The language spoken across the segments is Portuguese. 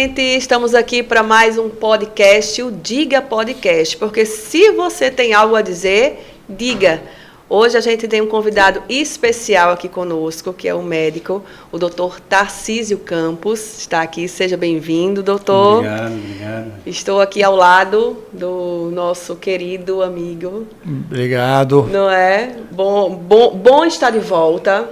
gente, estamos aqui para mais um podcast, o Diga Podcast, porque se você tem algo a dizer, diga. Hoje a gente tem um convidado especial aqui conosco, que é o médico, o doutor Tarcísio Campos, está aqui, seja bem-vindo, doutor. Obrigado. Estou aqui ao lado do nosso querido amigo. Obrigado. Não é? Bom estar de volta.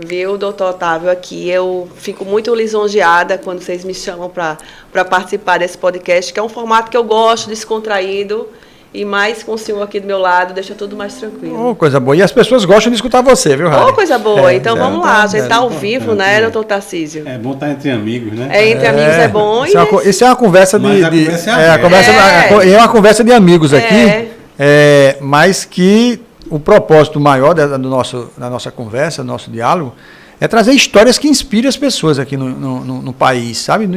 Viu, doutor Otávio, aqui. Eu fico muito lisonjeada quando vocês me chamam para participar desse podcast, que é um formato que eu gosto, descontraído, e mais com o senhor aqui do meu lado, deixa tudo mais tranquilo. Oh, coisa boa. E as pessoas gostam de escutar você, viu, Rani? Oh, coisa boa. Então vamos lá, a gente está ao vivo, né, doutor Tarcísio? É bom estar entre amigos, né? Entre amigos é bom. Isso é uma conversa é uma conversa de amigos aqui, mas que o propósito maior da nossa conversa, do nosso diálogo, é trazer histórias que inspirem as pessoas aqui no país, sabe?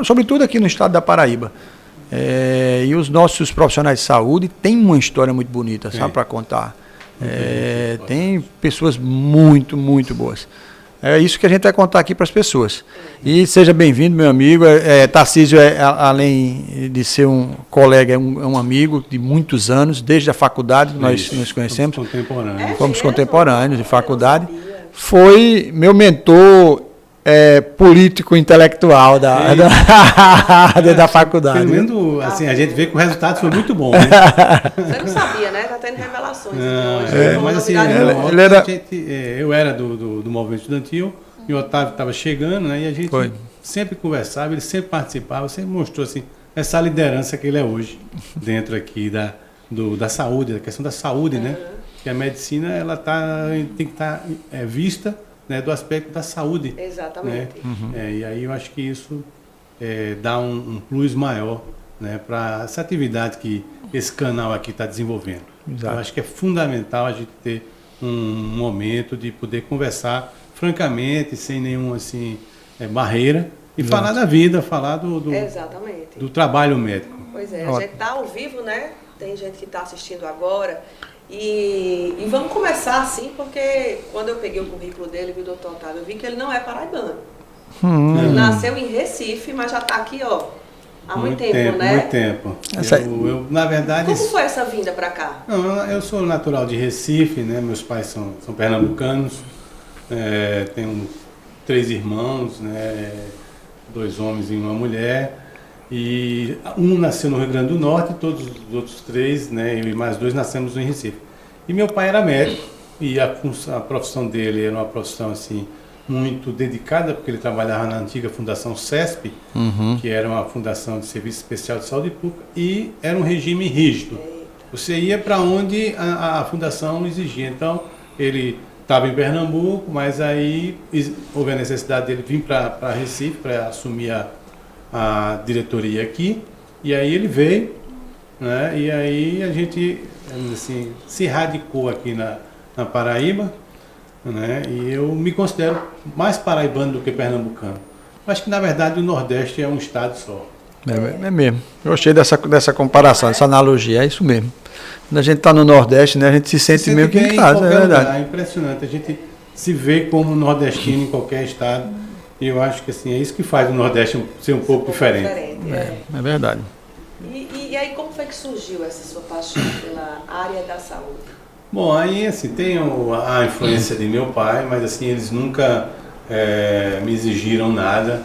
Sobretudo aqui no estado da Paraíba. E os nossos profissionais de saúde têm uma história muito bonita, sabe, para contar. Tem pessoas muito, muito boas. É isso que a gente vai contar aqui para as pessoas. E seja bem-vindo, meu amigo. Tarcísio, além de ser um colega, é um amigo de muitos anos, desde a faculdade que nós nos conhecemos. Fomos contemporâneos de faculdade. Foi meu mentor político intelectual da faculdade. Pelo menos, assim, a gente vê que o resultado foi muito bom, né? Você não sabia, né? Está tendo revelações hoje. Mas assim, eu era do movimento estudantil e o Otávio estava chegando, né? E a gente sempre conversava, ele sempre participava, sempre mostrou assim, essa liderança que ele é hoje, dentro aqui da saúde, da questão da saúde, né? Que a medicina ela tem que estar vista, né, do aspecto da saúde. Exatamente. Né? E aí eu acho que isso dá um plus maior, né, para essa atividade que esse canal aqui está desenvolvendo. Exato. Eu acho que é fundamental a gente ter um momento de poder conversar francamente, sem nenhuma assim, barreira, e falar da vida, falar do trabalho médico. Pois é, a gente está ao vivo, né? Tem gente que está assistindo agora. E vamos começar assim, porque quando eu peguei o currículo dele, viu, doutor Otávio, eu vi que ele não é paraibano. Ele nasceu em Recife, mas já está aqui, ó, há muito tempo, né? Muito tempo. Eu, na verdade... Como foi essa vinda para cá? Não, eu sou natural de Recife, né? Meus pais são pernambucanos, tenho 3 irmãos, né? 2 homens e uma mulher. E um nasceu no Rio Grande do Norte, todos os outros 3, né, eu e mais 2 nascemos em Recife. E meu pai era médico e a profissão dele era uma profissão assim muito dedicada, porque ele trabalhava na antiga Fundação CESP, que era uma fundação de serviço especial de saúde pública, e era um regime rígido. Você ia para onde a fundação exigia. Então ele estava em Pernambuco, mas aí houve a necessidade dele vir para Recife para assumir a diretoria aqui, e aí ele veio, né, e aí a gente assim, se radicou aqui na Paraíba, né, e eu me considero mais paraibano do que pernambucano. Acho que na verdade o Nordeste é um estado só. É mesmo. Eu gostei dessa comparação, dessa analogia, é isso mesmo. Quando a gente está no Nordeste, né, a gente se sente meio que em casa, é verdade. É impressionante, a gente se vê como nordestino em qualquer estado. E eu acho que assim, é isso que faz o Nordeste ser um pouco diferente. É verdade. E aí, como foi que surgiu essa sua paixão pela área da saúde? Bom, aí assim, tem a influência de meu pai, mas assim, eles nunca me exigiram nada.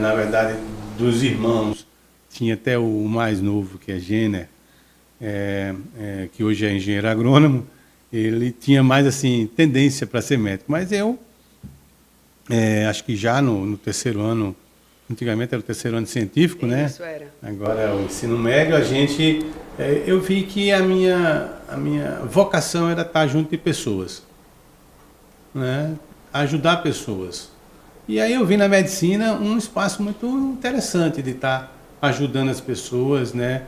Na verdade, dos irmãos, tinha até o mais novo, que é Jenner, que hoje é engenheiro agrônomo, ele tinha mais assim, tendência para ser médico, mas eu acho que já no terceiro ano, antigamente era o terceiro ano científico, né? Isso era. Agora é o ensino médio, eu vi que a minha vocação era estar junto de pessoas, né? Ajudar pessoas. E aí eu vi na medicina um espaço muito interessante de estar ajudando as pessoas, né?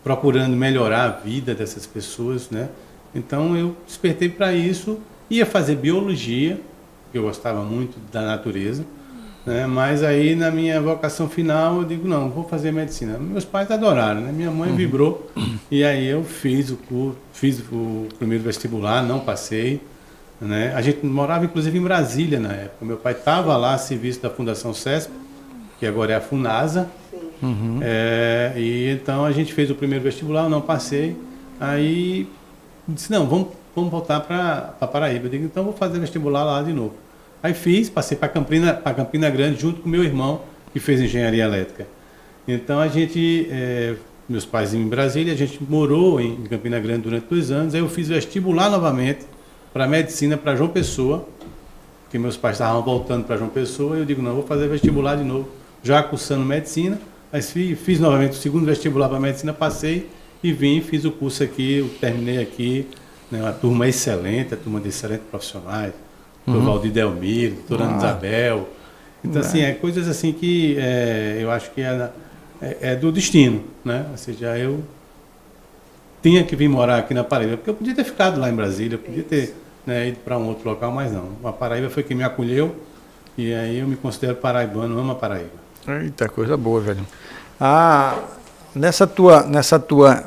Procurando melhorar a vida dessas pessoas, né? Então eu despertei para isso, ia fazer biologia, que eu gostava muito da natureza, né? Mas aí na minha vocação final eu digo, não, vou fazer medicina. Meus pais adoraram, né? Minha mãe vibrou, e aí eu fiz o curso, fiz o primeiro vestibular, não passei, né? A gente morava inclusive em Brasília na época, meu pai estava lá a serviço da Fundação CESP, que agora é a FUNASA. Uhum. E então a gente fez o primeiro vestibular, eu não passei. Aí disse, não, vamos voltar para Paraíba. Eu digo, então vou fazer vestibular lá de novo. Aí passei para Campina Grande junto com meu irmão, que fez engenharia elétrica. Então a gente, meus pais em Brasília, a gente morou em Campina Grande durante 2 anos. Aí eu fiz vestibular novamente para medicina para João Pessoa, porque meus pais estavam voltando para João Pessoa. E eu digo, não, vou fazer vestibular de novo, já cursando medicina. Aí fiz novamente o segundo vestibular para medicina, passei e fiz o curso aqui, eu terminei aqui, né, uma turma excelente, a turma de excelentes profissionais, doutor Valdir Delmiro, doutora Ana Isabel. Então, assim, coisas assim que eu acho que é do destino, né? Ou seja, eu tinha que vir morar aqui na Paraíba, porque eu podia ter ficado lá em Brasília, eu podia ter, né, ido para um outro local, mas não. A Paraíba foi quem me acolheu e aí eu me considero paraibano, amo a Paraíba. Eita, coisa boa, velho. Nessa tua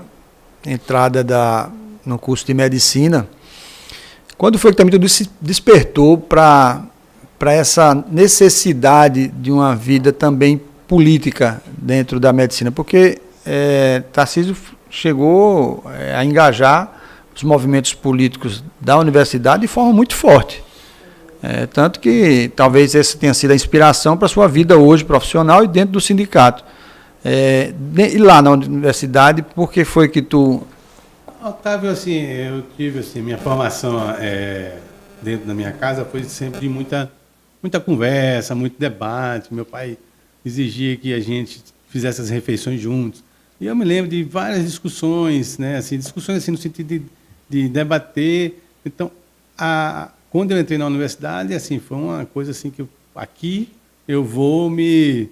entrada no curso de medicina, quando foi que também tu despertou para essa necessidade de uma vida também política dentro da medicina? Porque Tarcísio chegou a engajar os movimentos políticos da universidade de forma muito forte. Tanto que talvez essa tenha sido a inspiração para a sua vida hoje profissional e dentro do sindicato. E lá na universidade, por que foi que tu... Otávio, assim, eu tive assim, minha formação dentro da minha casa foi sempre de muita conversa, muito debate. Meu pai exigia que a gente fizesse as refeições juntos. E eu me lembro de várias discussões, né, assim, discussões assim, no sentido de debater. Então, quando eu entrei na universidade, assim, foi uma coisa assim que aqui eu vou me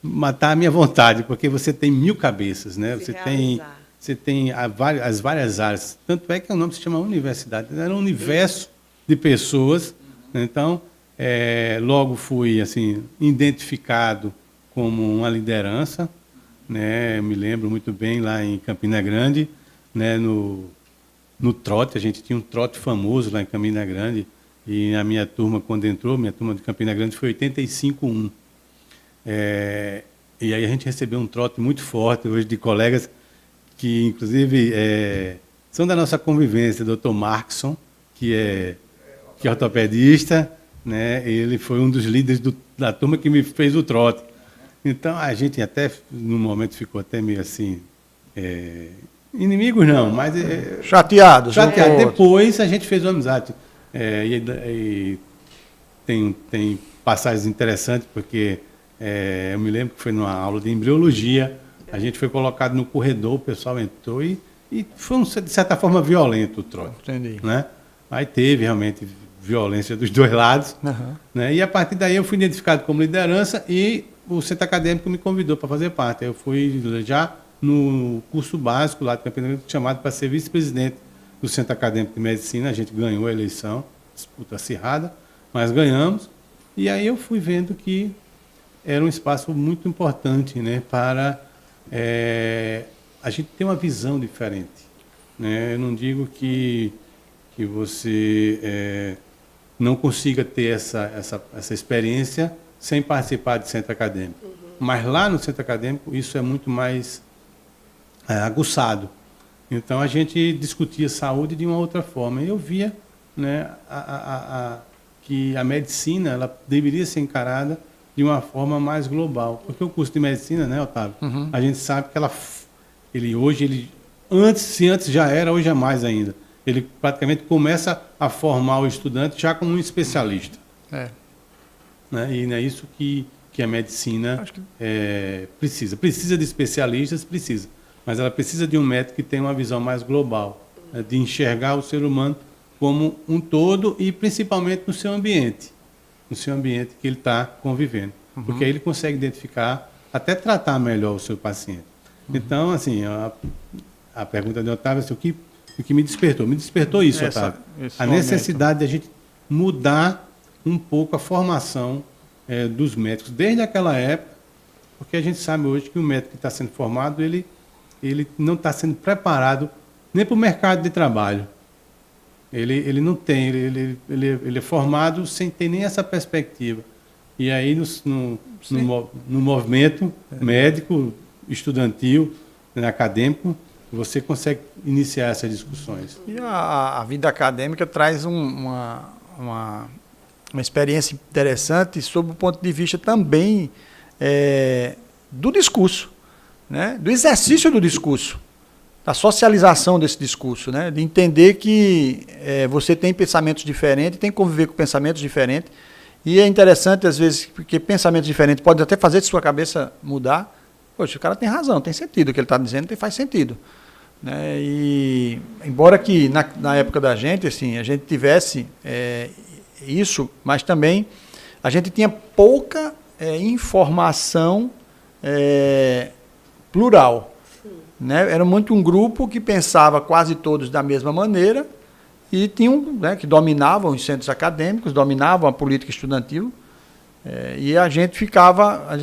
matar a minha vontade, porque você tem 1000 cabeças, né? Você tem as várias áreas. Tanto é que o nome se chama universidade. Era um universo de pessoas. Né? Então, logo fui assim identificado como uma liderança. Né? Eu me lembro muito bem lá em Campina Grande, né? No trote, a gente tinha um trote famoso lá em Campina Grande, e a minha turma, quando entrou, minha turma de Campina Grande foi 85-1. E aí a gente recebeu um trote muito forte hoje de colegas que, inclusive, são da nossa convivência, o Dr. Markson, que é ortopedista, né? Ele foi um dos líderes da turma que me fez o trote. Então, a gente até, no momento, ficou até meio assim... inimigos não, mas... Chateados. Depois a gente fez uma amizade. E tem passagens interessantes, porque eu me lembro que foi numa aula de embriologia, a gente foi colocado no corredor, o pessoal entrou e foi, de certa forma, violento o trote. Entendi. Né? Aí teve realmente violência dos dois lados. Uhum. Né? E a partir daí eu fui identificado como liderança e o centro acadêmico me convidou para fazer parte. Eu fui já no curso básico lá de Campina Grande, chamado para ser vice-presidente do Centro Acadêmico de Medicina. A gente ganhou a eleição, disputa acirrada, mas ganhamos. E aí eu fui vendo que era um espaço muito importante, né, para a gente ter uma visão diferente. Né? Eu não digo que você não consiga ter essa experiência sem participar de centro acadêmico. Uhum. Mas lá no centro acadêmico isso é muito mais aguçado. Então a gente discutia saúde de uma outra forma. E eu via, né, que a medicina ela deveria ser encarada de uma forma mais global. Porque o curso de medicina, né, Otávio? Uhum. A gente sabe que antes já era, hoje é mais ainda. Ele praticamente começa a formar o estudante já como um especialista. Né? E é isso que a medicina precisa. Precisa de especialistas, precisa. Mas ela precisa de um médico que tenha uma visão mais global, né? De enxergar o ser humano como um todo e principalmente no seu ambiente que ele está convivendo. Uhum. Porque aí ele consegue identificar, até tratar melhor o seu paciente. Uhum. Então, assim, a pergunta de Otávio é o que me despertou. Me despertou isso, Otávio. A necessidade de a gente mudar um pouco a formação dos médicos, desde aquela época, porque a gente sabe hoje que o médico que está sendo formado, ele não está sendo preparado nem para o mercado de trabalho. Ele não tem, ele é formado sem ter nem essa perspectiva. E aí no movimento médico, estudantil, né, acadêmico, você consegue iniciar essas discussões. E a vida acadêmica traz uma experiência interessante sob o ponto de vista também do discurso, né? Do exercício do discurso, da socialização desse discurso, né? De entender que você tem pensamentos diferentes, tem que conviver com pensamentos diferentes, e é interessante às vezes, porque pensamentos diferentes podem até fazer de sua cabeça mudar. Poxa, o cara tem razão, tem sentido, o que ele está dizendo faz sentido. Né? E embora que na época da gente, assim, a gente tivesse isso, mas também a gente tinha pouca informação plural. Né? Era muito um grupo que pensava quase todos da mesma maneira e tinham, né, que dominavam os centros acadêmicos, dominavam a política estudantil. E a gente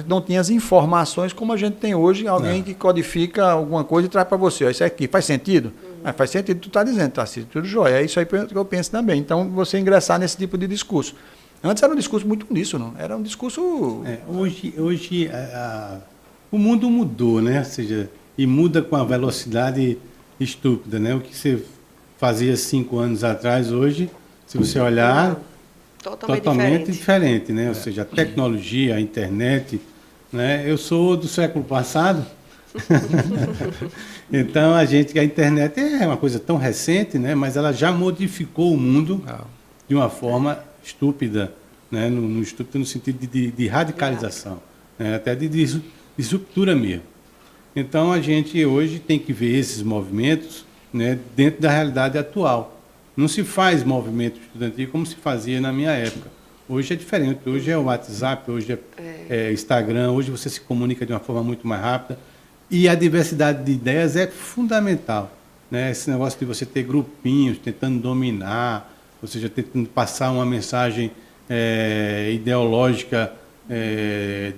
não tinha as informações como a gente tem hoje, alguém que codifica alguma coisa e traz para você. Isso aqui faz sentido? Faz sentido, tu está dizendo, tá, tudo jóia. É isso aí que eu penso também. Então, você ingressar nesse tipo de discurso. Antes era um discurso muito uníssono, era um discurso... Hoje o mundo mudou, né? Ou seja, e muda com a velocidade estúpida, né? O que você fazia 5 anos atrás, hoje, se você olhar... Totalmente diferente, né? Ou seja, a tecnologia, a internet, né? Eu sou do século passado, então a internet é uma coisa tão recente, né? Mas ela já modificou o mundo de uma forma estúpida, né? Estúpida no sentido de radicalização, né? Até de disruptura mesmo. Então a gente hoje tem que ver esses movimentos, né, dentro da realidade atual. Não se faz movimento estudantil como se fazia na minha época. Hoje é diferente. Hoje é o WhatsApp, hoje é Instagram, hoje você se comunica de uma forma muito mais rápida. E a diversidade de ideias é fundamental. Né? Esse negócio de você ter grupinhos tentando dominar, ou seja, tentando passar uma mensagem ideológica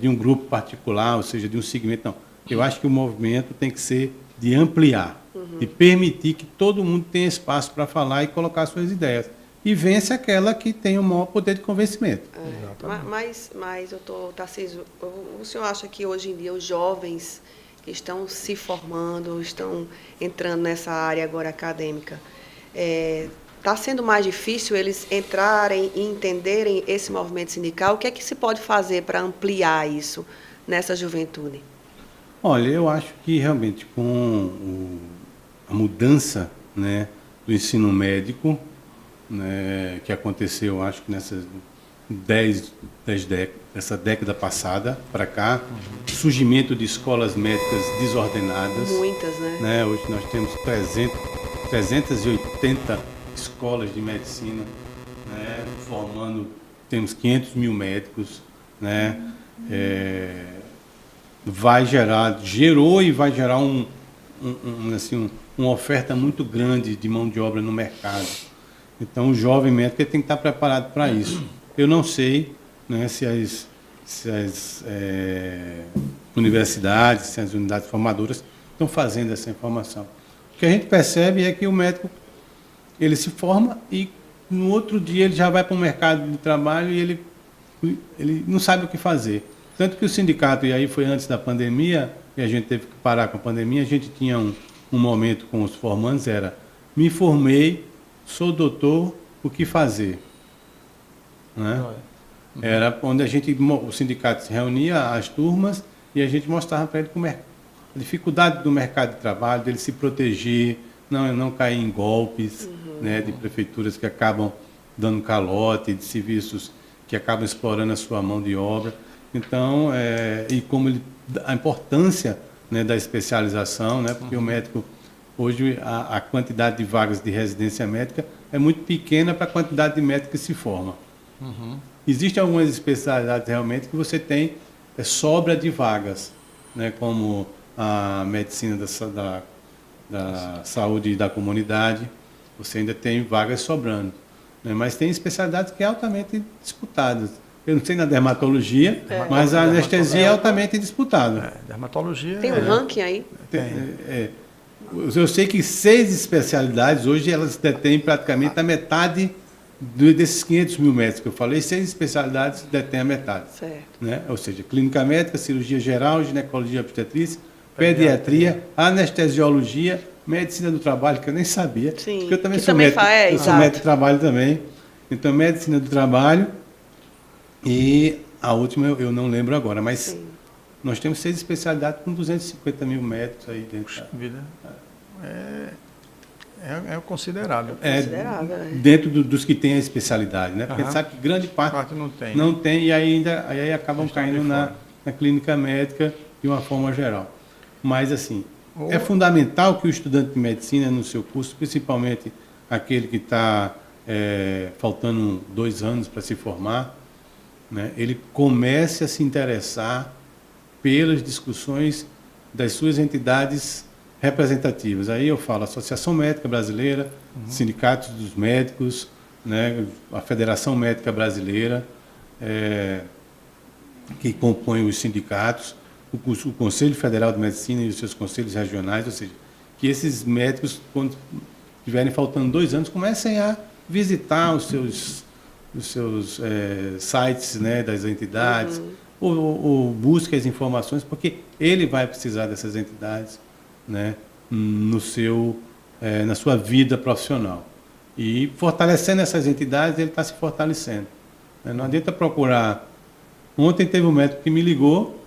de um grupo particular, ou seja, de um segmento. Não. Eu acho que o movimento tem que ser de ampliar. De permitir que todo mundo tenha espaço para falar e colocar suas ideias. E vence aquela que tem o maior poder de convencimento. Mas Tarcísio, o senhor acha que hoje em dia os jovens que estão se formando, estão entrando nessa área agora acadêmica, está sendo mais difícil eles entrarem e entenderem esse movimento sindical? O que é que se pode fazer para ampliar isso nessa juventude? Olha, eu acho que realmente com a mudança, né, do ensino médico, né, que aconteceu, acho que nessas 10 dessa década passada para cá, surgimento de escolas médicas desordenadas. Muitas, né? Hoje nós temos 380 escolas de medicina, né, temos 500 mil médicos, né, gerou e vai gerar uma oferta muito grande de mão de obra no mercado. Então, o jovem médico tem que estar preparado para isso. Eu não sei, né, se as universidades, se as unidades formadoras estão fazendo essa informação. O que a gente percebe é que o médico ele se forma e no outro dia ele já vai para o mercado de trabalho e ele não sabe o que fazer. Tanto que o sindicato, e aí foi antes da pandemia, e a gente teve que parar com a pandemia, a gente tinha um momento com os formandos, me formei, sou doutor, o que fazer? Né? Era onde o sindicato se reunia, as turmas, e a gente mostrava para ele a dificuldade do mercado de trabalho, dele se proteger, não cair em golpes, né, de prefeituras que acabam dando calote, de serviços que acabam explorando a sua mão de obra. Então, a importância, né, da especialização, né, porque o médico, hoje, a quantidade de vagas de residência médica é muito pequena para a quantidade de médicos que se formam. Existem algumas especialidades realmente que você tem sobra de vagas, né, como a medicina da saúde e da comunidade, você ainda tem vagas sobrando. Né, mas tem especialidades que são altamente disputadas. Eu não sei na dermatologia, mas a anestesia é altamente disputada. Dermatologia... Tem um ranking aí? Eu sei que 6 especialidades, hoje, elas detêm praticamente a metade desses 500 mil médicos que eu falei, 6 especialidades detêm a metade. Certo. Né? Ou seja, clínica médica, cirurgia geral, ginecologia obstetrícia, pediatria, anestesiologia, medicina do trabalho, que eu nem sabia. Sim, porque eu também que sou também médico. Eu sou exato. médico de trabalho também. Então, medicina do trabalho e a última eu não lembro agora, mas sim, nós temos 6 especialidades com 250 mil médicos aí dentro. Puxa vida. É considerável. Considerável, dentro dos que têm a especialidade, né? Porque a gente sabe que grande parte não tem e aí acabam caindo na clínica médica de uma forma geral. Mas, assim, é fundamental que o estudante de medicina, no seu curso, principalmente aquele que está faltando 2 anos para se formar, né? Ele comece a se interessar pelas discussões das suas entidades representativas. Aí eu falo Associação Médica Brasileira, sindicatos dos médicos, né, a Federação Médica Brasileira, que compõe os sindicatos, o Conselho Federal de Medicina e os seus conselhos regionais, ou seja, que esses médicos, quando estiverem faltando 2 anos, comecem a visitar os seus sites, né, das entidades, ou busque as informações, porque ele vai precisar dessas entidades, né, na sua vida profissional. E fortalecendo essas entidades, ele está se fortalecendo. Não adianta procurar. Ontem teve um médico que me ligou,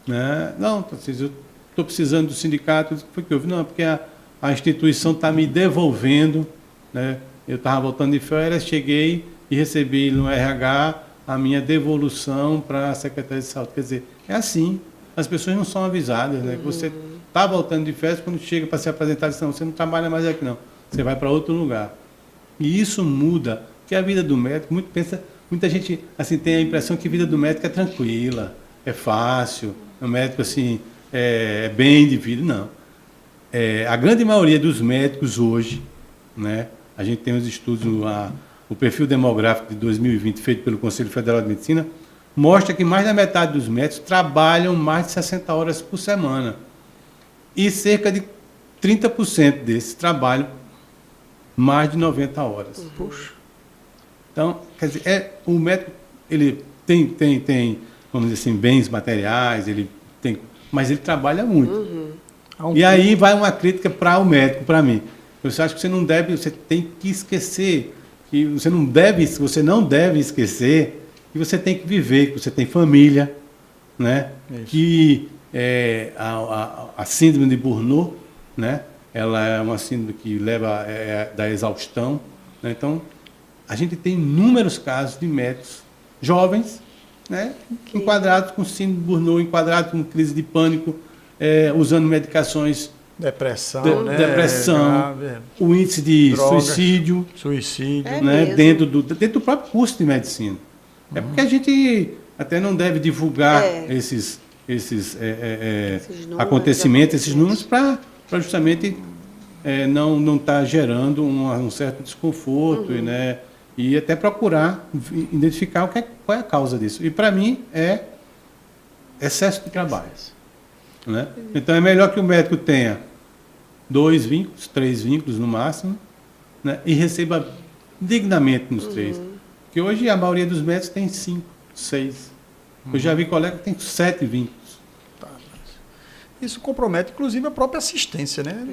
né? Não, eu estou precisando do sindicato. Foi que houve? Não, porque a instituição está me devolvendo, né? Eu estava voltando de férias, cheguei e recebi no RH a minha devolução para a Secretaria de Saúde. Quer dizer, é assim. As pessoas não são avisadas, né? Você está voltando de férias, quando chega para se apresentar, diz, não, você não trabalha mais aqui, não. Você vai para outro lugar. E isso muda, porque a vida do médico, muita gente assim, tem a impressão que a vida do médico é tranquila, é fácil, o médico assim, é bem de vida. Não. A grande maioria dos médicos hoje, né, a gente tem os estudos, o perfil demográfico de 2020 feito pelo Conselho Federal de Medicina, mostra que mais da metade dos médicos trabalham mais de 60 horas por semana. E cerca de 30% desses trabalham mais de 90 horas. Puxa. Então, quer dizer, o médico, ele tem, vamos dizer assim, bens materiais, mas ele trabalha muito. E aí vai uma crítica para o médico, para mim. Você acha que você tem que esquecer, que você não deve esquecer que você tem que viver, que você tem família, né? Que a síndrome de Burnout, né? Ela é uma síndrome que leva da exaustão, né? Então, a gente tem inúmeros casos de médicos jovens, né? Enquadrados com síndrome de Burnout, enquadrados com crise de pânico, usando medicações... Depressão, o índice de drogas, suicídio, né? Dentro do próprio curso de medicina. É porque a gente até não deve divulgar esses acontecimentos, esses números, para justamente não estar gerando um certo desconforto, né? E até procurar identificar qual é a causa disso. E, para mim, é excesso de trabalho. Né? Então, é melhor que o médico tenha 2 vínculos, 3 vínculos no máximo, né? E receba dignamente nos 3. Porque hoje a maioria dos médicos tem 5, 6. Eu já vi colega que tem 7 vínculos. Isso compromete, inclusive, a própria assistência, né?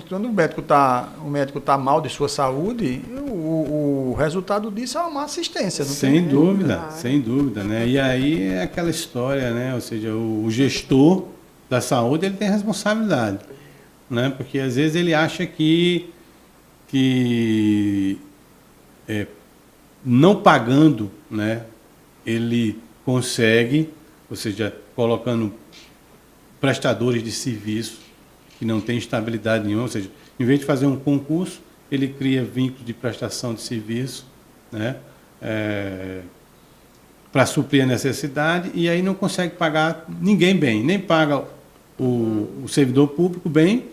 Quando o médico tá mal de sua saúde, o resultado disso é uma má assistência. Sem dúvida, né? E aí é aquela história, né? Ou seja, o gestor da saúde, ele tem responsabilidade, né? Porque às vezes ele acha que não pagando, né, ele consegue, ou seja, colocando prestadores de serviço que não têm estabilidade nenhuma, ou seja, em vez de fazer um concurso, ele cria vínculos de prestação de serviço, né, para suprir a necessidade, e aí não consegue pagar ninguém bem, nem paga o servidor público bem,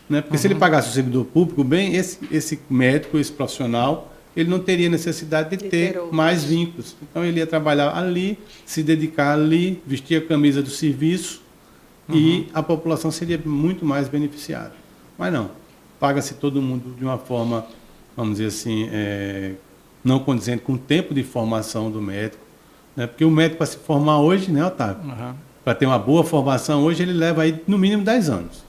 né, porque se ele pagasse o servidor público bem, esse médico, esse profissional, ele não teria necessidade de ter mais vínculos. Então, ele ia trabalhar ali, se dedicar ali, vestir a camisa do serviço, e a população seria muito mais beneficiada. Mas não, paga-se todo mundo de uma forma vamos dizer assim, não condizente com o tempo de formação do médico, né? Porque o médico, para se formar hoje, né, Otávio? Uhum. Para ter uma boa formação hoje, ele leva aí no mínimo 10 anos.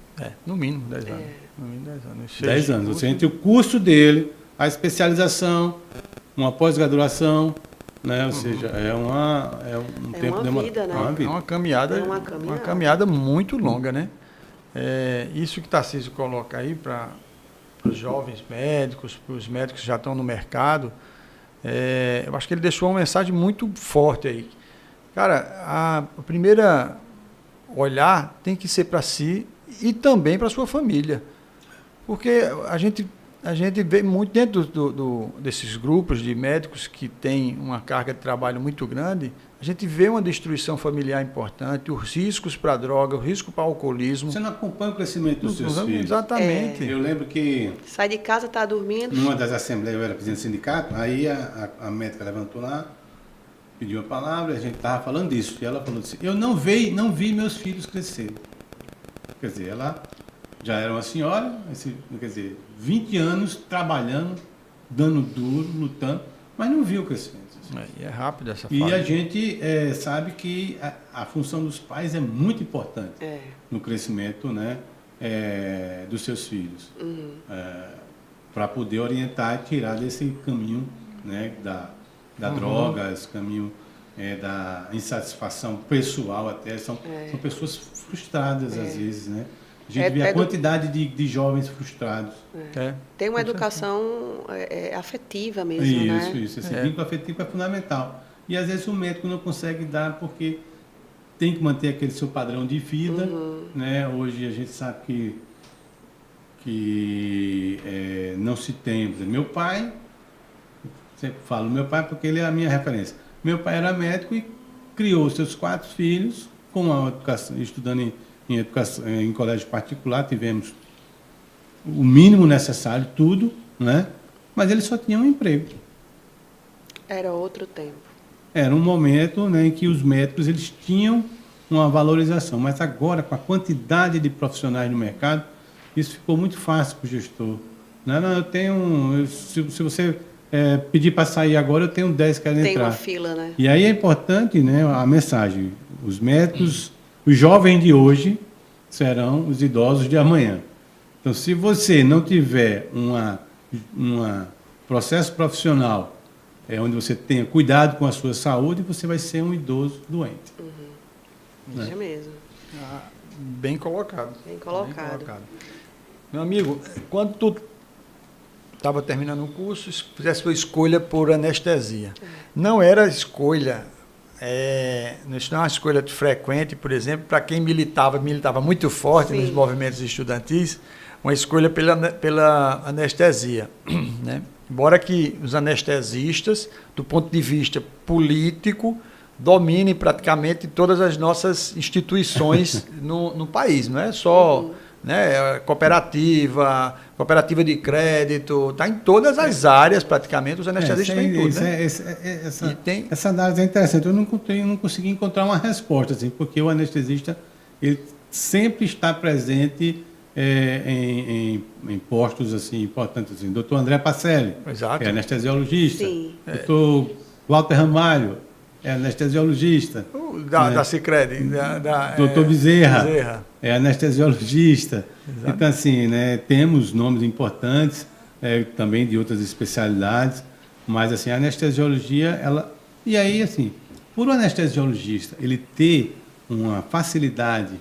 No mínimo 10 anos. No mínimo 10 anos. 10 anos. Ou seja, entre o curso dele, a especialização, uma pós-graduação, né? Ou seja, é um tempo uma vida, né? É uma caminhada. É uma caminhada muito longa, né? Isso que Tarcísio coloca aí para os jovens médicos, para os médicos que já estão no mercado, eu acho que ele deixou uma mensagem muito forte aí. Cara, a primeira olhar tem que ser para si e também para a sua família. Porque a gente vê muito dentro desses grupos de médicos que têm uma carga de trabalho muito grande, a gente vê uma destruição familiar importante, os riscos para a droga, o risco para o alcoolismo. Você não acompanha o crescimento dos seus filhos. Exatamente. Eu lembro que... Sai de casa, está dormindo. Numa das assembleias, eu era presidente do sindicato, aí a médica levantou lá, pediu a palavra, a gente estava falando disso, e ela falou assim, eu não vi meus filhos crescerem. Quer dizer, ela já era uma senhora, quer dizer, 20 anos trabalhando, dando duro, lutando, mas não viu o crescimento. E é rápido essa fase. E a gente sabe que a função dos pais é muito importante no crescimento, né, dos seus filhos. Uhum. Para poder orientar e tirar desse caminho, né, da droga, esse caminho da insatisfação pessoal até. São pessoas frustradas às vezes, né? A gente vê a quantidade de jovens frustrados. Tem uma educação afetiva mesmo, né? Isso. Esse vínculo afetivo é fundamental. E às vezes o médico não consegue dar porque tem que manter aquele seu padrão de vida, né? Hoje a gente sabe que não se tem. Meu pai, sempre falo meu pai porque ele é a minha referência. Meu pai era médico e criou seus 4 filhos com a educação, estudando em colégio particular, tivemos o mínimo necessário, tudo, né? Mas ele só tinha um emprego. Era outro tempo. Era um momento, né, em que os médicos eles tinham uma valorização, mas agora, com a quantidade de profissionais no mercado, isso ficou muito fácil para o gestor. Não, eu tenho... Se você pedir para sair agora, eu tenho 10 que querem entrar. Tem uma fila, né? E aí é importante, né, a mensagem. Os médicos... Os jovens de hoje serão os idosos de amanhã. Então, se você não tiver um processo profissional onde você tenha cuidado com a sua saúde, você vai ser um idoso doente. Isso é mesmo. Bem colocado. Bem colocado. Meu amigo, quando tu estava terminando o curso, fizesse sua escolha por anestesia. Não era escolha... Isso não é uma escolha frequente, por exemplo, para quem militava muito forte nos movimentos estudantis, uma escolha pela anestesia, né? Embora que os anestesistas, do ponto de vista político, dominem praticamente todas as nossas instituições no país, não é só... Né, cooperativa de crédito, está em todas as áreas praticamente, os anestesistas estão em tudo. Né? Essa análise é interessante, eu não consegui encontrar uma resposta, assim, porque o anestesista ele sempre está presente em postos assim, importantes. Assim. Dr. André Pacelli, é anestesiologista. Sim. Dr. Walter Ramalho, é anestesiologista. Da Sicredi. Dr. Bezerra, é anestesiologista. Exato. Então, assim, né, temos nomes importantes, também de outras especialidades, mas, assim, a anestesiologia, ela... E aí, assim, por o anestesiologista, ele ter uma facilidade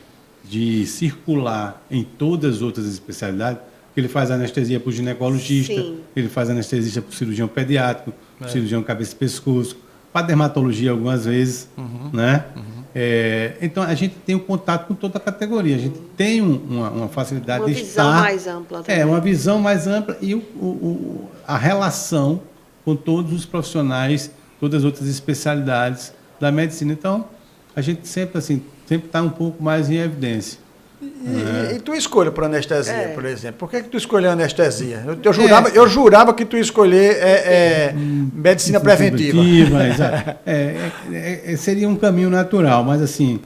de circular em todas as outras especialidades, ele faz anestesia para o ginecologista, ele faz anestesia para o cirurgião pediátrico, cirurgião cabeça e pescoço, para dermatologia algumas vezes, né? Então, a gente tem um contato com toda a categoria, a gente tem uma facilidade de estar... Uma visão mais ampla também. Uma visão mais ampla e a relação com todos os profissionais, todas as outras especialidades da medicina. Então, a gente sempre está um pouco mais em evidência. E tua escolha por anestesia, por exemplo? Por que tu escolheu anestesia? Eu jurava que tu ia escolher medicina preventiva. Seria um caminho natural, mas assim,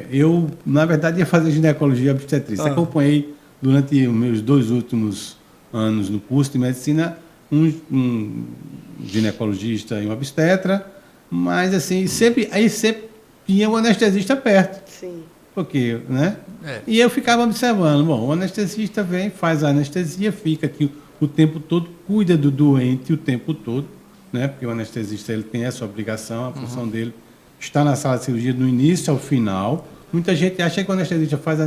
eu, na verdade, ia fazer ginecologia e obstetrícia. Acompanhei durante os meus 2 últimos anos no curso de medicina, um ginecologista e um obstetra, mas assim, sempre tinha um anestesista perto. Sim. Porque, né? E eu ficava observando, bom, o anestesista vem, faz a anestesia, fica aqui o tempo todo, cuida do doente o tempo todo, né? Porque o anestesista ele tem essa obrigação, a função dele está na sala de cirurgia do início ao final. Muita gente acha que o anestesista faz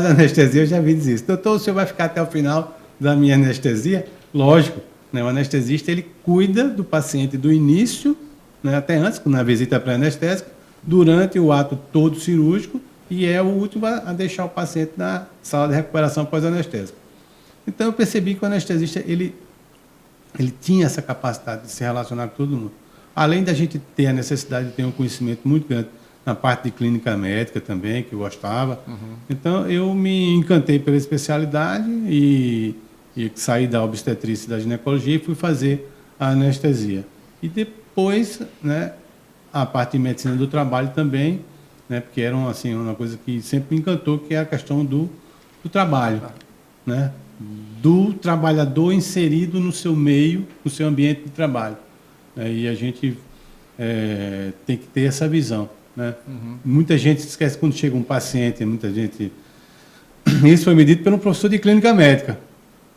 anestesia, eu já vi dizer isso. Doutor, o senhor vai ficar até o final da minha anestesia? Lógico, né? O anestesista ele cuida do paciente do início, né? Até antes, na visita pré-anestésica, durante o ato todo cirúrgico, e é o último a deixar o paciente na sala de recuperação pós-anestésica. Então, eu percebi que o anestesista ele tinha essa capacidade de se relacionar com todo mundo. Além da gente ter a necessidade de ter um conhecimento muito grande na parte de clínica médica também, que eu gostava. Então, eu me encantei pela especialidade e saí da obstetrícia e da ginecologia e fui fazer a anestesia. E depois, né, a parte de medicina do trabalho também, né, porque era assim, uma coisa que sempre me encantou, que é a questão do trabalho, né, do trabalhador inserido no seu meio, no seu ambiente de trabalho. E a gente tem que ter essa visão. Né? Muita gente esquece quando chega um paciente, muita gente... Isso foi me dito pelo professor de clínica médica,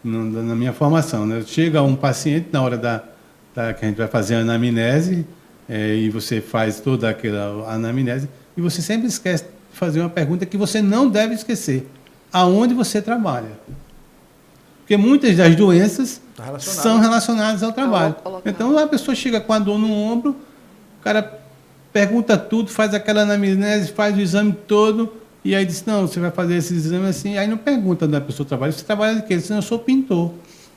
na minha formação. Né? Chega um paciente na hora que a gente vai fazer a anamnese, e você faz toda aquela anamnese, e você sempre esquece de fazer uma pergunta que você não deve esquecer. Aonde você trabalha? Porque muitas das doenças são relacionadas ao trabalho. Então, a pessoa chega com a dor no ombro, o cara pergunta tudo, faz aquela anamnese, faz o exame todo, e aí diz, não, você vai fazer esse exame assim, aí não pergunta onde a pessoa trabalha. Você trabalha de quê? Ele diz, eu sou pintor.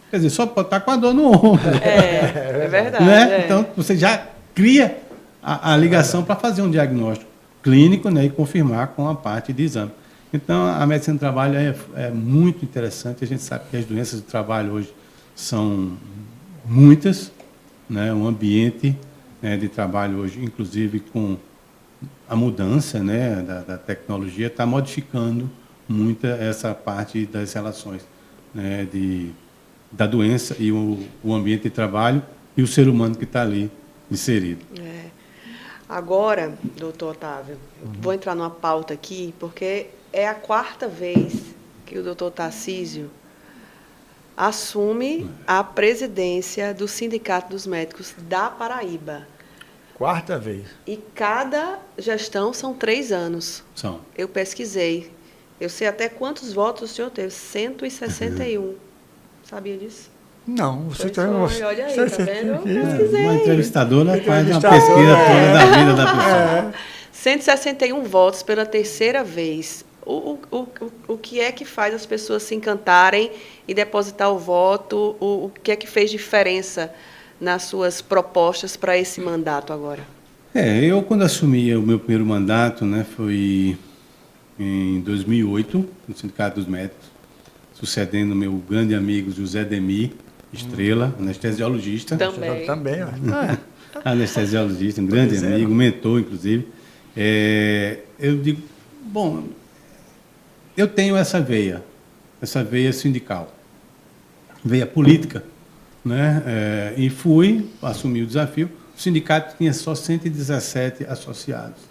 Quer dizer, só pode estar com a dor no ombro. É verdade. Né? Então, você já cria a ligação para fazer um diagnóstico clínico, né, e confirmar com a parte de exame. Então, a medicina do trabalho é muito interessante. A gente sabe que as doenças do trabalho hoje são muitas, né? Um ambiente, né, de trabalho hoje, inclusive com a mudança, né, da tecnologia, está modificando muito essa parte das relações, né, da doença e o ambiente de trabalho e o ser humano que está ali inserido. Agora, doutor Otávio, vou entrar numa pauta aqui, porque é a 4ª vez que o doutor Tarcísio assume a presidência do Sindicato dos Médicos da Paraíba. 4ª vez. E cada gestão são 3 anos. São. Eu pesquisei. Eu sei até quantos votos o senhor teve. 161. Sabia disso? Não, você tem olha aí, tá vendo? Eu pesquisei. Uma entrevistadora faz uma pesquisa toda da vida da pessoa. 161 votos pela 3ª vez. O que é que faz as pessoas se encantarem e depositar o voto? O que é que fez diferença nas suas propostas para esse mandato agora? Eu, quando assumi o meu primeiro mandato, né, foi em 2008, no Sindicato dos Médicos, sucedendo meu grande amigo José Demir Estrela, anestesiologista. Também. Anestesiologista, um grande amigo, mentor, inclusive. Eu digo, bom, eu tenho essa veia sindical, veia política, né? E assumi o desafio. O sindicato tinha só 117 associados.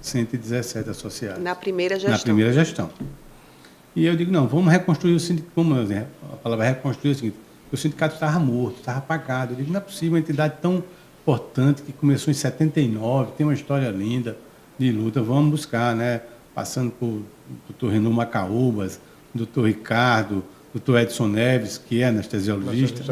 117 associados. Na primeira gestão. Na primeira gestão. E eu digo, não, vamos reconstruir o sindicato. A palavra reconstruir é o seguinte, o sindicato estava morto, estava apagado. Eu digo, não é possível uma entidade tão importante que começou em 79, tem uma história linda de luta, vamos buscar, né? Passando por Dr. Renan Macaúbas, Dr. Ricardo, Dr. Edson Neves, que é anestesiologista.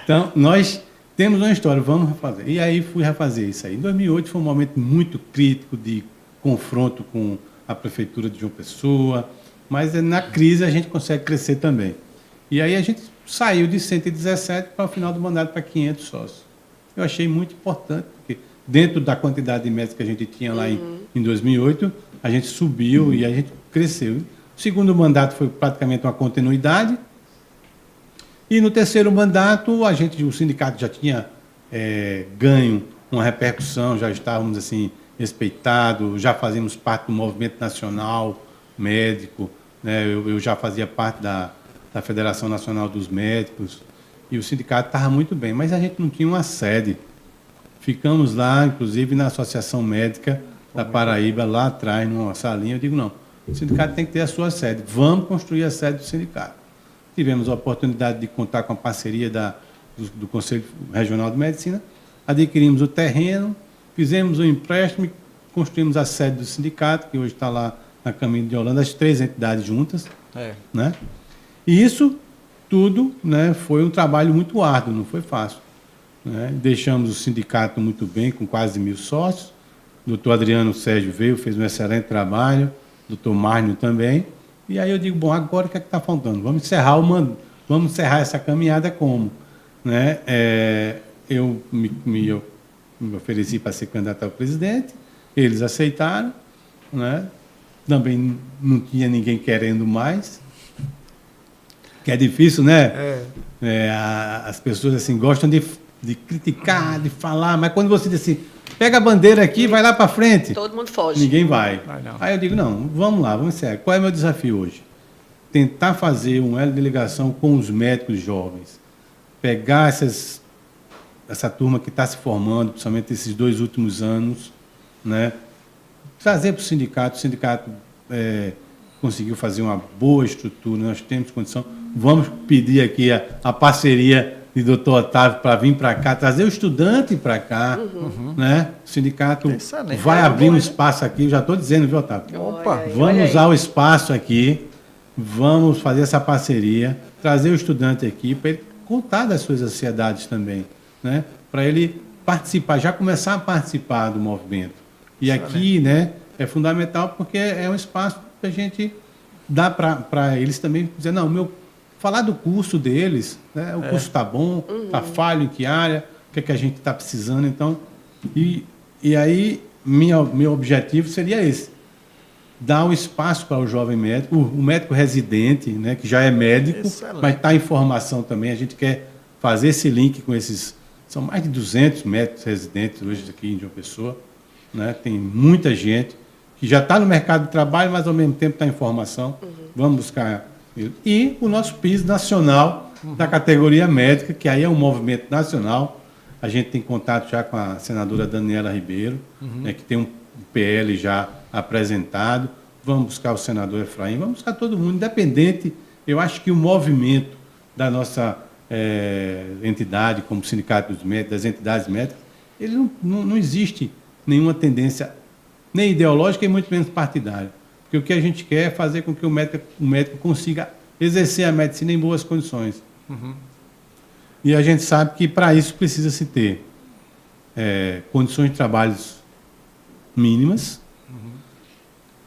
Então, nós temos uma história, vamos refazer. E aí fui refazer isso aí. Em 2008 foi um momento muito crítico de confronto com a prefeitura de João Pessoa, mas na crise a gente consegue crescer também. E aí a gente saiu de 117 para o final do mandato para 500 sócios. Eu achei muito importante, porque dentro da quantidade de médicos que a gente tinha lá em 2008, a gente subiu e a gente cresceu. O segundo mandato foi praticamente uma continuidade. E no terceiro mandato, o sindicato já tinha ganho uma repercussão, já estávamos assim, respeitados, já fazíamos parte do movimento nacional médico, né? Eu já fazia parte da Federação Nacional dos Médicos, e o sindicato estava muito bem, mas a gente não tinha uma sede. Ficamos lá, inclusive, na Associação Médica da Paraíba, lá atrás, numa salinha. Eu digo, não, o sindicato tem que ter a sua sede. Vamos construir a sede do sindicato. Tivemos a oportunidade de contar com a parceria do Conselho Regional de Medicina, adquirimos o terreno, fizemos o empréstimo, construímos a sede do sindicato, que hoje está lá na Caminho de Holanda, as 3 entidades juntas. Né? E isso tudo, né, foi um trabalho muito árduo, não foi fácil. Né? Deixamos o sindicato muito bem, com quase 1.000 sócios. O doutor Adriano Sérgio veio, fez um excelente trabalho, o doutor Márcio também. E aí eu digo, bom, agora o que é que está faltando? Vamos encerrar essa caminhada como? Né? Eu me ofereci para ser candidato ao presidente, eles aceitaram, né? Também não tinha ninguém querendo mais, que é difícil, né? As pessoas assim, gostam de criticar, de falar, mas quando você diz assim, pega a bandeira aqui, vai lá para frente. Todo mundo foge. Ninguém vai. Aí eu digo, não, vamos lá, vamos encerrar. Qual é o meu desafio hoje? Tentar fazer um elo de ligação com os médicos jovens. Pegar essa turma que está se formando, principalmente esses 2 últimos anos, né? Trazer para o sindicato. O sindicato conseguiu fazer uma boa estrutura, nós temos condição. Vamos pedir aqui a parceria de doutor Otávio para vir para cá, trazer o estudante para cá. Né? O sindicato vai abrir um espaço aqui, eu já estou dizendo, viu, Otávio? Opa, vamos usar o espaço aqui, vamos fazer essa parceria, trazer o estudante aqui para ele contar das suas ansiedades também, né? Para ele participar, já começar a participar do movimento. E aqui, né, é fundamental porque é um espaço que a gente dá para eles também dizer, não, falar do curso deles, né? O curso está bom, está falho em que área, o que é que a gente está precisando. Então, e aí, meu objetivo seria esse, dar um espaço para o jovem médico, o médico residente, né, que já é médico, mas está em formação também. A gente quer fazer esse link com esses... São mais de 200 médicos residentes hoje aqui em João Pessoa. Né? Tem muita gente que já está no mercado de trabalho, mas ao mesmo tempo está em formação. Vamos buscar... E o nosso piso nacional da categoria médica, que aí é um movimento nacional. A gente tem contato já com a senadora Daniela Ribeiro, né, que tem um PL já apresentado. Vamos buscar o senador Efraim, vamos buscar todo mundo, independente. Eu acho que o movimento da nossa entidade, como Sindicato dos Médicos, das entidades médicas, ele não existe nenhuma tendência, nem ideológica e muito menos partidária. Porque o que a gente quer é fazer com que o médico consiga exercer a medicina em boas condições. E a gente sabe que, para isso, precisa-se ter condições de trabalho mínimas,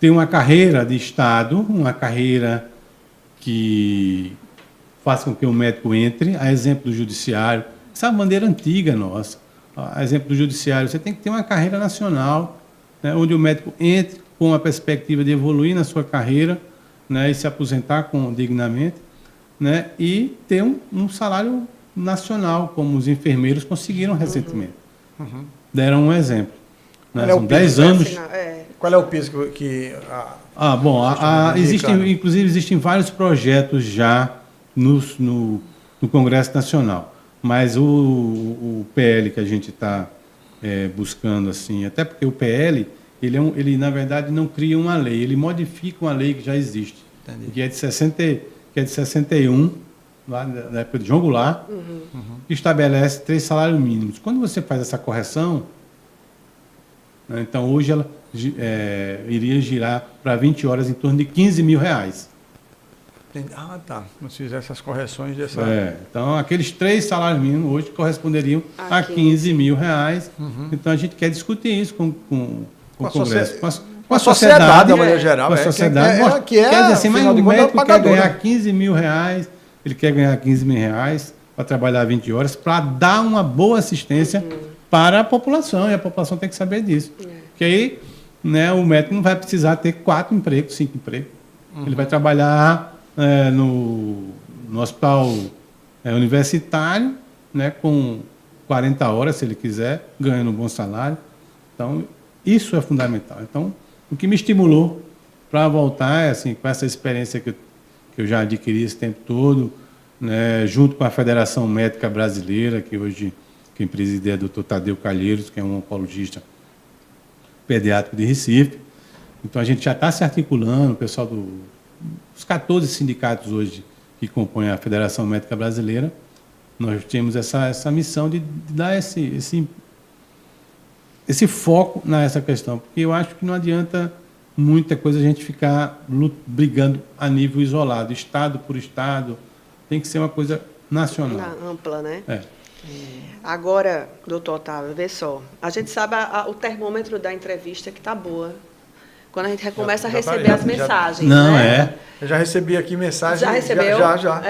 ter uma carreira de Estado, uma carreira que faça com que o médico entre, a exemplo do judiciário. Essa é uma bandeira antiga nossa. A exemplo do judiciário, você tem que ter uma carreira nacional, né, onde o médico entre com a perspectiva de evoluir na sua carreira, né, e se aposentar dignamente, né, e ter um salário nacional, como os enfermeiros conseguiram recentemente. Deram um exemplo. Né, são 10 anos... Qual é o piso que inclusive existem vários projetos já no Congresso Nacional, mas o PL que a gente está buscando, assim, até porque o PL, ele na verdade não cria uma lei, ele modifica uma lei que já existe. Entendi. Que é de 61, lá na época de João Goulart, que estabelece 3 salários mínimos. Quando você faz essa correção, né, então hoje ela iria girar para 20 horas em torno de R$15 mil. Ah, tá. Vamos fizer essas correções dessa... Então, aqueles 3 salários mínimos hoje corresponderiam a R$15 mil. Então, a gente quer discutir isso com o Congresso. Com a sociedade, de maneira geral. Com a sociedade. Quer dizer assim, mas o médico quer ganhar R$15 mil, ele quer ganhar R$15 mil para trabalhar 20 horas, para dar uma boa assistência para a população, e a população tem que saber disso. Porque aí, né, o médico não vai precisar ter 4 empregos, 5 empregos. Ele vai trabalhar no hospital universitário, né, com 40 horas, se ele quiser, ganhando um bom salário. Então, isso é fundamental. Então, o que me estimulou para voltar, assim, com essa experiência que que eu já adquiri esse tempo todo, né, junto com a Federação Médica Brasileira, que hoje quem preside é o Dr. Tadeu Calheiros, que é um oncologista pediátrico de Recife. Então, a gente já está se articulando, o pessoal dos 14 sindicatos hoje que compõem a Federação Médica Brasileira, nós temos essa missão de dar esse foco nessa questão, porque eu acho que não adianta muita coisa a gente ficar brigando a nível isolado, estado por estado, tem que ser uma coisa nacional. Ampla, né? É. Agora, doutor Otávio, vê só, a gente sabe o termômetro da entrevista que está boa, quando a gente começa a receber as mensagens. Não, né? Eu já recebi aqui mensagem. Já recebeu? Já.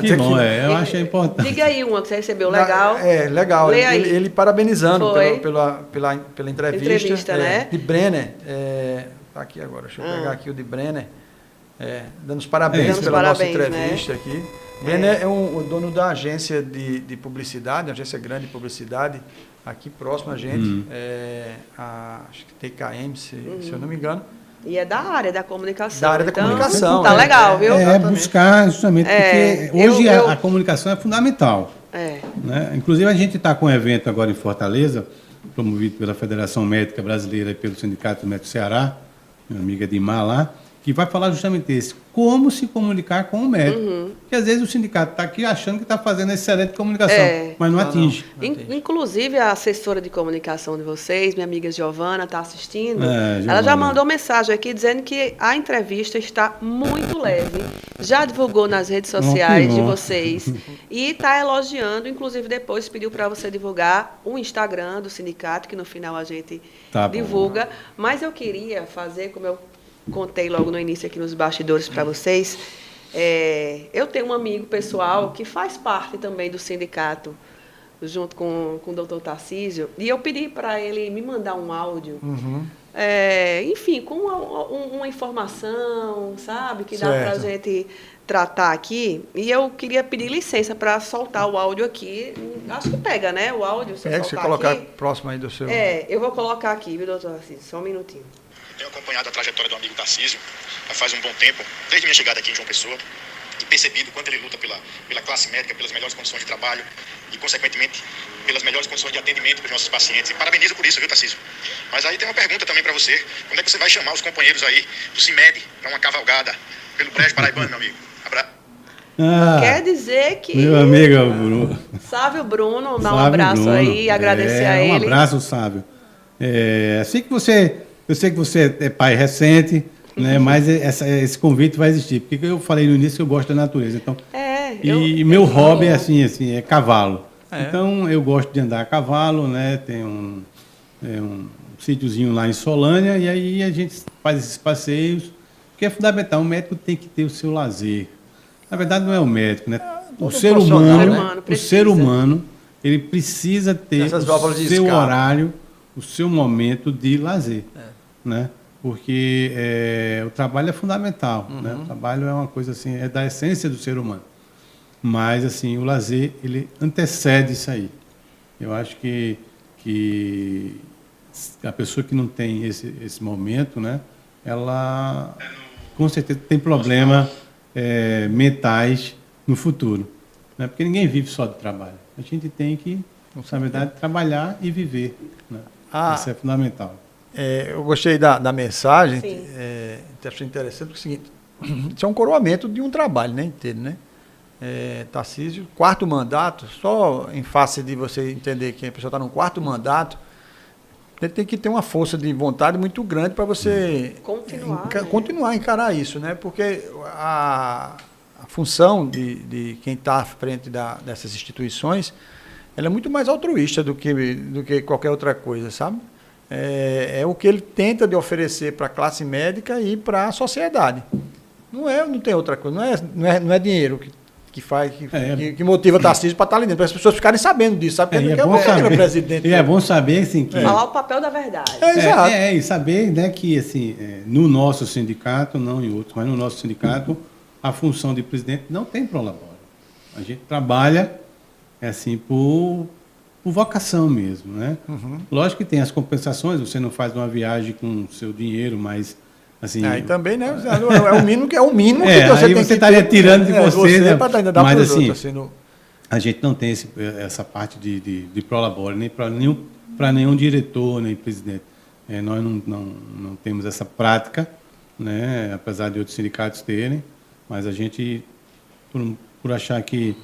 Que bom, eu achei importante. Diga aí uma que você recebeu, legal. Legal. Ele parabenizando pela entrevista. Entrevista, né? De Brenner. Tá aqui agora, deixa eu pegar aqui o de Brenner. Dando os parabéns pela nossa entrevista, né? Aqui. Brenner é o dono da agência de publicidade, uma agência grande de publicidade, aqui próximo a gente, acho que TKM, se eu não me engano. E é da área da comunicação. Da área da comunicação. Tá legal, viu? Buscar justamente, porque hoje a comunicação é fundamental. Né? Inclusive, a gente está com um evento agora em Fortaleza, promovido pela Federação Médica Brasileira e pelo Sindicato Médico Ceará, minha amiga Dimar lá, que vai falar justamente isso, como se comunicar com o médico. Porque às vezes o sindicato está aqui achando que está fazendo excelente comunicação, mas não atinge. Inclusive, a assessora de comunicação de vocês, minha amiga Giovana, está assistindo. Ela já mandou mensagem aqui dizendo que a entrevista está muito leve. Já divulgou nas redes sociais de vocês. E está elogiando, inclusive depois pediu para você divulgar o Instagram do sindicato, que no final a gente divulga. Mas eu queria fazer, como eu contei logo no início aqui nos bastidores para vocês, eu tenho um amigo pessoal que faz parte também do sindicato, junto com o doutor Tarcísio, e eu pedi para ele me mandar um áudio, enfim, com uma informação, sabe, que dá para a gente tratar aqui, e eu queria pedir licença para soltar o áudio aqui. Acho que pega, né, o áudio, se você colocar aqui próximo aí do seu... eu vou colocar aqui, viu, doutor Tarcísio, só um minutinho. Tenho acompanhado a trajetória do amigo Tarcísio já faz um bom tempo, desde minha chegada aqui em João Pessoa, e percebido quanto ele luta pela classe médica, pelas melhores condições de trabalho e, consequentemente, pelas melhores condições de atendimento para os nossos pacientes. E parabenizo por isso, viu, Tarcísio? Mas aí tem uma pergunta também para você. Quando é que você vai chamar os companheiros aí do CIMED para uma cavalgada pelo Brejo Paraibano, meu amigo? Quer dizer que... Meu amigo Bruno. Sávio Bruno, dar um abraço aí, agradecer a ele. Um abraço, Sávio. Assim que eu sei que você é pai recente, né, mas esse convite vai existir. Porque eu falei no início que eu gosto da natureza. Então, meu hobby é cavalo. Então, eu gosto de andar a cavalo, né? Tem um sítiozinho lá em Solânia, e aí a gente faz esses passeios, que é fundamental. O médico tem que ter o seu lazer. Na verdade, não é o médico, né? O ser humano, ele precisa ter o seu horário, o seu momento de lazer, né? Porque o trabalho é fundamental, né? O trabalho é uma coisa assim, é da essência do ser humano. Mas assim, o lazer, ele antecede isso aí. Eu acho que a pessoa que não tem esse momento, né? Ela com certeza tem problemas mentais no futuro, né? Porque ninguém vive só do trabalho. A gente tem que, na verdade, trabalhar e viver, né? Isso é fundamental. Eu gostei da mensagem, achei interessante, porque é o seguinte, isso é um coroamento de um trabalho, né, inteiro, né? Tarcísio, 4º mandato, só em face de você entender que a pessoa está no 4º mandato, ele tem que ter uma força de vontade muito grande para você continuar a encarar isso, né? Porque a função de quem está à frente dessas instituições, ela é muito mais altruísta do que qualquer outra coisa, sabe? É o que ele tenta de oferecer para a classe médica e para a sociedade. Não tem outra coisa, não é dinheiro que motiva Tarcísio para estar ali dentro, para as pessoas ficarem sabendo disso, sabe? Porque presidente. É bom saber, assim, que... Falar o papel da verdade. Exato. E saber, né, que, assim, no nosso sindicato, não em outros, mas no nosso sindicato, a função de presidente não tem prolabore. A gente trabalha, assim, por vocação mesmo, né? Lógico que tem as compensações, você não faz uma viagem com o seu dinheiro, mas Assim, e também, né? É o mínimo que você tem você estaria tirando de você, né? Mas assim, outros, a gente não tem essa parte de prolabore, nem para nenhum diretor, nem presidente. Nós não temos essa prática, né? Apesar de outros sindicatos terem, mas a gente, por achar que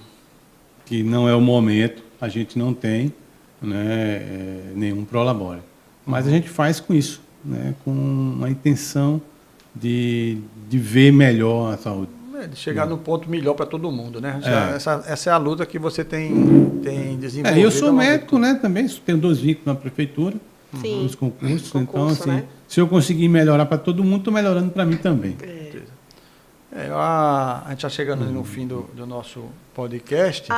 não é o momento, a gente não tem, né, nenhum prolabore. Mas a gente faz com isso, né, com uma intenção de ver melhor a saúde. De chegar num ponto melhor para todo mundo, né? Essa é a luta que você tem desenvolvido. Eu sou médico, né, também, tenho 2 vínculos na prefeitura, nos concursos, então, assim, né? Se eu conseguir melhorar para todo mundo, estou melhorando para mim também. A gente está chegando no fim do nosso podcast.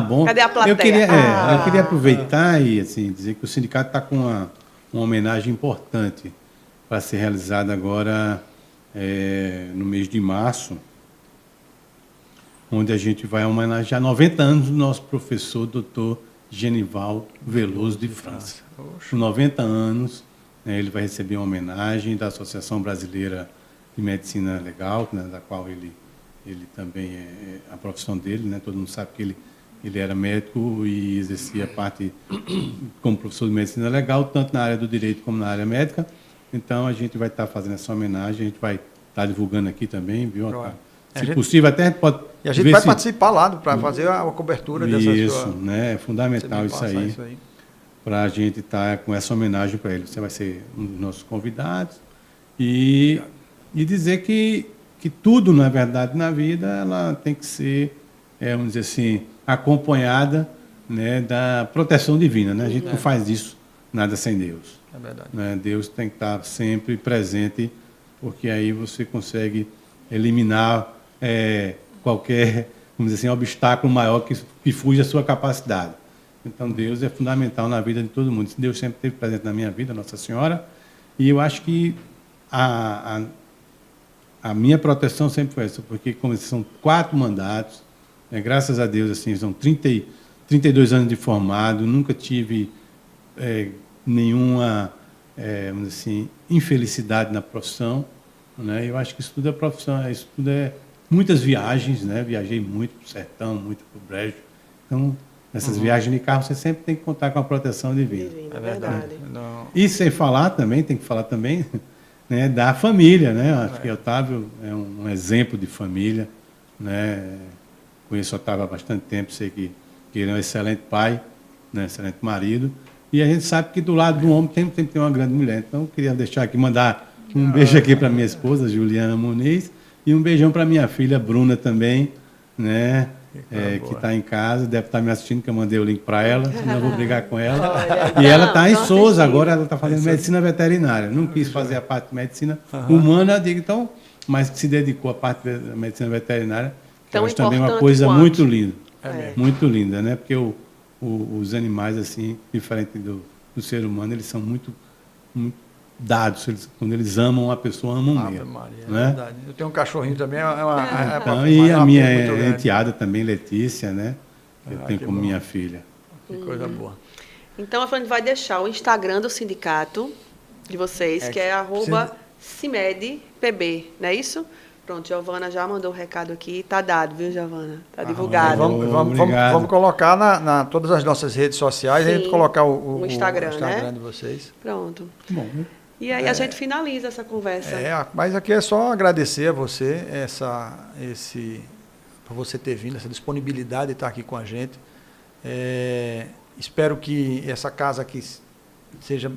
Bom. Cadê a plateia? Eu queria aproveitar e assim, dizer que o sindicato está com uma homenagem importante para ser realizada agora no mês de março, onde a gente vai homenagear 90 anos do nosso professor, doutor Genival Veloso de França. Com 90 anos, ele vai receber uma homenagem da Associação Brasileira de Medicina Legal, né, da qual ele também é a profissão dele, né? Todo mundo sabe que ele era médico e exercia parte como professor de medicina legal, tanto na área do direito como na área médica. Então, a gente vai estar fazendo essa homenagem, a gente vai estar divulgando aqui também, viu? Se possível, até pode... E a gente vai participar lá para fazer a cobertura dessa sua... Isso, né? É fundamental isso aí. Para a gente estar com essa homenagem para ele. Você vai ser um dos nossos convidados e dizer que tudo, na verdade, na vida, ela tem que ser, vamos dizer assim, acompanhada, né, da proteção divina, né? A gente não faz isso nada sem Deus. É verdade. Né? Deus tem que estar sempre presente, porque aí você consegue eliminar qualquer, vamos dizer assim, obstáculo maior que fuja da sua capacidade. Então, Deus é fundamental na vida de todo mundo. Deus sempre esteve presente na minha vida, Nossa Senhora, e eu acho que a minha proteção sempre foi essa, porque como são 4 mandatos, graças a Deus, assim, são 32 anos de formado, nunca tive nenhuma, vamos dizer assim, infelicidade na profissão, né? Eu acho que isso tudo é profissão, isso tudo é muitas viagens, né? Viajei muito para o sertão, muito para o brejo, então... Nessas viagens de carro, você sempre tem que contar com a proteção divina. É verdade. E sem falar também, tem que falar também, né, da família, né? Acho que o Otávio é um exemplo de família, né? Conheço o Otávio há bastante tempo, sei que ele é um excelente pai, né, excelente marido. E a gente sabe que do lado do homem tem uma grande mulher. Então, eu queria deixar aqui, mandar um beijo aqui para minha esposa, Juliana Muniz, e um beijão para minha filha, Bruna, também, né? Que está em casa, deve estar me assistindo, que eu mandei o link para ela, senão eu vou brigar com ela. E ela está em Souza agora, ela está fazendo medicina veterinária. Não quis fazer a parte de medicina humana, digo, então, mas se dedicou à parte da medicina veterinária, que eu acho também uma coisa muito linda. Muito linda, né? Porque os animais, assim, diferente do ser humano, eles são muito dados, quando eles amam a pessoa, amam mesmo. Maria, né? É verdade. Eu tenho um cachorrinho também, e a minha enteada também, Letícia, né? Eu tenho como minha filha. Que coisa boa. Então, a gente vai deixar o Instagram do sindicato de vocês, que é @CIMEDPB, não é isso? Pronto, Giovana já mandou o recado aqui, tá dado, viu, Giovana? Tá divulgado. Vamos colocar na todas as nossas redes sociais, a gente colocar o Instagram, né? De vocês. Pronto. Bom, e aí a gente finaliza essa conversa. Mas aqui é só agradecer a você por você ter vindo, essa disponibilidade de estar aqui com a gente. Espero que essa casa aqui seja,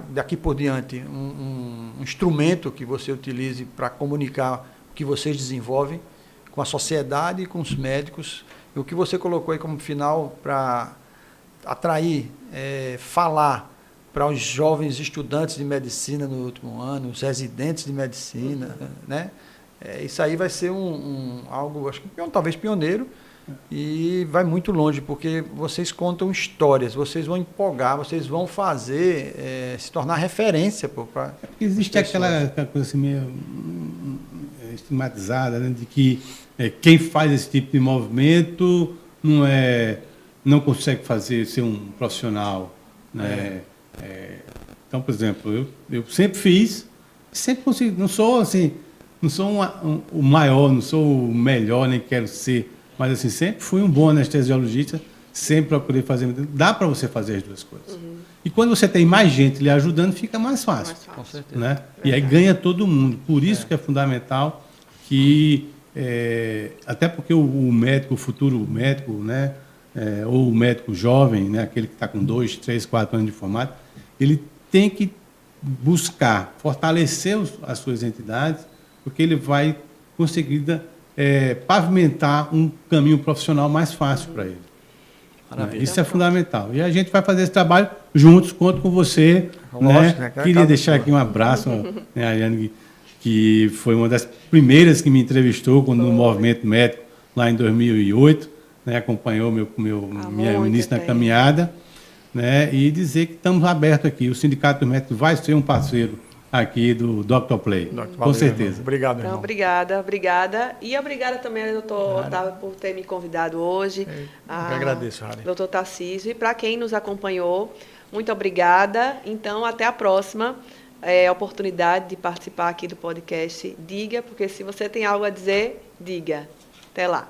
daqui por diante, um instrumento que você utilize para comunicar o que vocês desenvolvem com a sociedade e com os médicos. E o que você colocou aí como final para atrair, falar para os jovens estudantes de medicina no último ano, os residentes de medicina, né? Isso aí vai ser algo, acho que talvez pioneiro, e vai muito longe, porque vocês contam histórias, vocês vão empolgar, vocês vão fazer, se tornar referência. Existe aquela coisa assim meio estigmatizada, né, de que quem faz esse tipo de movimento não consegue ser um profissional, né, Então, por exemplo, eu sempre fiz, sempre consegui, não sou assim, não sou o maior, não sou o melhor, nem quero ser, mas assim, sempre fui um bom anestesiologista, sempre procurei fazer. Dá para você fazer as duas coisas. E quando você tem mais gente lhe ajudando, fica mais fácil. Com certeza. Né? E aí ganha todo mundo. Por isso que é fundamental que, até porque o médico, o futuro médico, né, ou o médico jovem, né, aquele que está com 2, 3, 4 anos de formato, ele tem que buscar fortalecer as suas entidades, porque ele vai conseguir pavimentar um caminho profissional mais fácil para ele. Maravilha. Isso é fundamental. E a gente vai fazer esse trabalho juntos, conto com você. Né? Queria deixar aqui um abraço a Ariane, que foi uma das primeiras que me entrevistou no movimento médico lá em 2008, né? Acompanhou meu início na caminhada, né? E dizer que estamos abertos aqui. O Sindicato dos Médicos vai ser um parceiro aqui do Dr. Play, com certeza. Irmão. Obrigado, irmão. Então, obrigada. E obrigada também, doutor Otávio, por ter me convidado hoje. Eu agradeço, Rari. Doutor Tarcísio. E para quem nos acompanhou, muito obrigada. Então, até a próxima oportunidade de participar aqui do podcast Diga, porque se você tem algo a dizer, diga. Até lá.